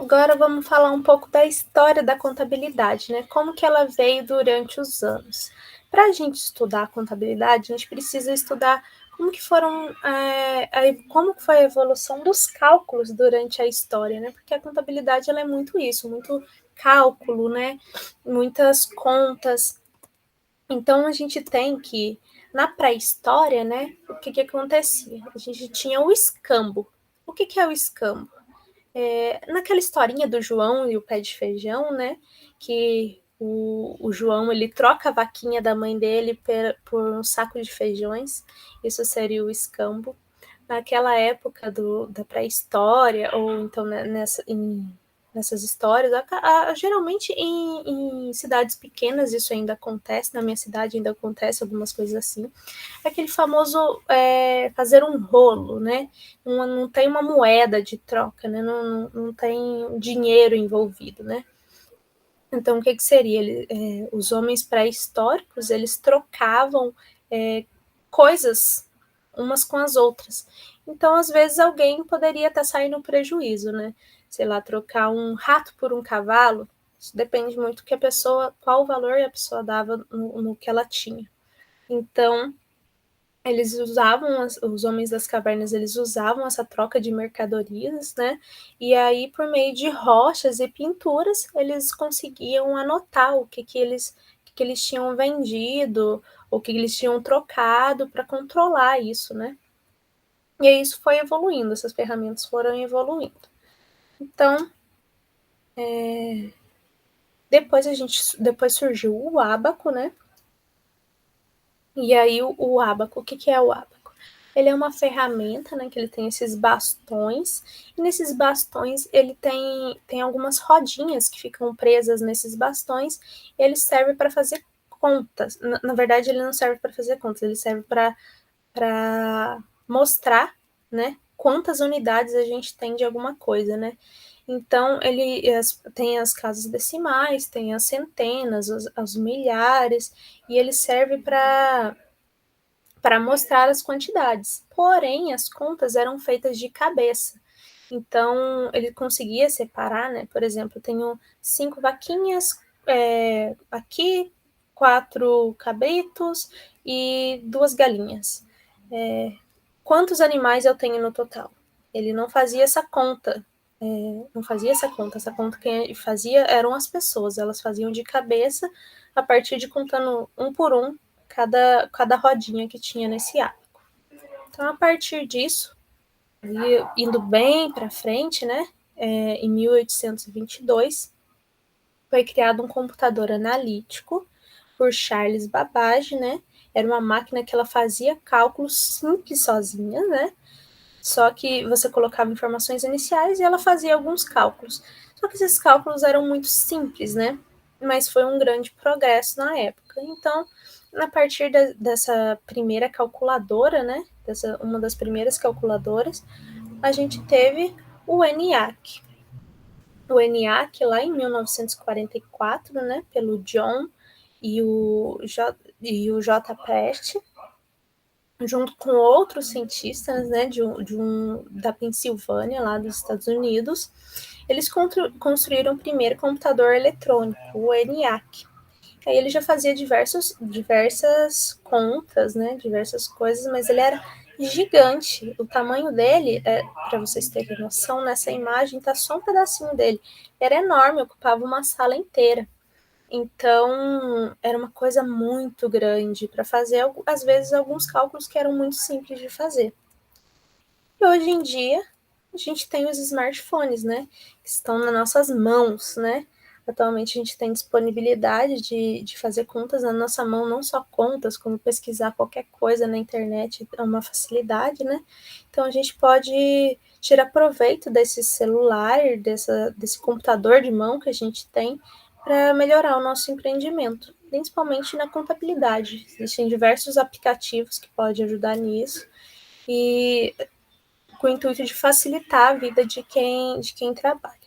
Agora vamos falar um pouco da história da contabilidade, né? Como que ela veio durante os anos. Para a gente estudar a contabilidade, a gente precisa estudar como que como foi a evolução dos cálculos durante a história, né? Porque a contabilidade ela é muito isso, muito cálculo, né? Muitas contas. Então a gente tem que na pré-história, né? O que acontecia? A gente tinha o escambo. O que é o escambo? Naquela historinha do João e o pé de feijão, né? Que o João ele troca a vaquinha da mãe dele por um saco de feijões. Isso seria o escambo. Naquela época da pré-história, ou então nessas histórias, geralmente em cidades pequenas isso ainda acontece, na minha cidade ainda acontece algumas coisas assim, aquele famoso fazer um rolo, né? Não tem uma moeda de troca, né? Não tem dinheiro envolvido, né? Então, o que seria? Os homens pré-históricos, eles trocavam coisas umas com as outras. Então, às vezes, alguém poderia até sair no prejuízo, né? Sei lá, trocar um rato por um cavalo, isso depende muito que a pessoa, qual o valor a pessoa dava no que ela tinha. Então, eles usavam, os homens das cavernas, eles usavam essa troca de mercadorias, né? E aí, por meio de rochas e pinturas, eles conseguiam anotar o que eles tinham vendido, o que eles tinham trocado para controlar isso, né? E aí isso foi evoluindo, essas ferramentas foram evoluindo. Então, depois surgiu o ábaco, né? E aí o ábaco, o que é o ábaco? Ele é uma ferramenta, né, que ele tem esses bastões, e nesses bastões ele tem algumas rodinhas que ficam presas nesses bastões, e ele serve para fazer contas. Na verdade, ele não serve para fazer contas, ele serve para mostrar, né, quantas unidades a gente tem de alguma coisa, né? Então, tem as casas decimais, tem as centenas, os milhares, e ele serve para mostrar as quantidades. Porém, as contas eram feitas de cabeça. Então, ele conseguia separar, né? Por exemplo, eu tenho 5 vaquinhas aqui, 4 cabritos e 2 galinhas. Quantos animais eu tenho no total? Ele não fazia essa conta. Não fazia essa conta. Essa conta quem fazia eram as pessoas. Elas faziam de cabeça a partir de contando um por um cada rodinha que tinha nesse ábaco. Então, a partir disso, indo bem para frente, né? Em 1822, foi criado um computador analítico por Charles Babbage, né? Era uma máquina que ela fazia cálculos simples sozinha, né? Só que você colocava informações iniciais e ela fazia alguns cálculos. Só que esses cálculos eram muito simples, né? Mas foi um grande progresso na época. Então, a partir dessa primeira calculadora, né? Uma das primeiras calculadoras, a gente teve o ENIAC. O ENIAC, lá em 1944, né? Pelo John e o J. Prest, junto com outros cientistas, né, da Pensilvânia, lá dos Estados Unidos, eles construíram o primeiro computador eletrônico, o ENIAC. Aí ele já fazia diversas contas, né, diversas coisas, mas ele era gigante. O tamanho dele, para vocês terem noção, nessa imagem tá só um pedacinho dele. Era enorme, ocupava uma sala inteira. Então, era uma coisa muito grande para fazer, às vezes, alguns cálculos que eram muito simples de fazer. E hoje em dia, a gente tem os smartphones, né? Que estão nas nossas mãos, né? Atualmente, a gente tem disponibilidade de fazer contas na nossa mão, não só contas, como pesquisar qualquer coisa na internet, é uma facilidade, né? Então, a gente pode tirar proveito desse celular, desse computador de mão que a gente tem, para melhorar o nosso empreendimento, principalmente na contabilidade. Existem diversos aplicativos que podem ajudar nisso e com o intuito de facilitar a vida de quem trabalha.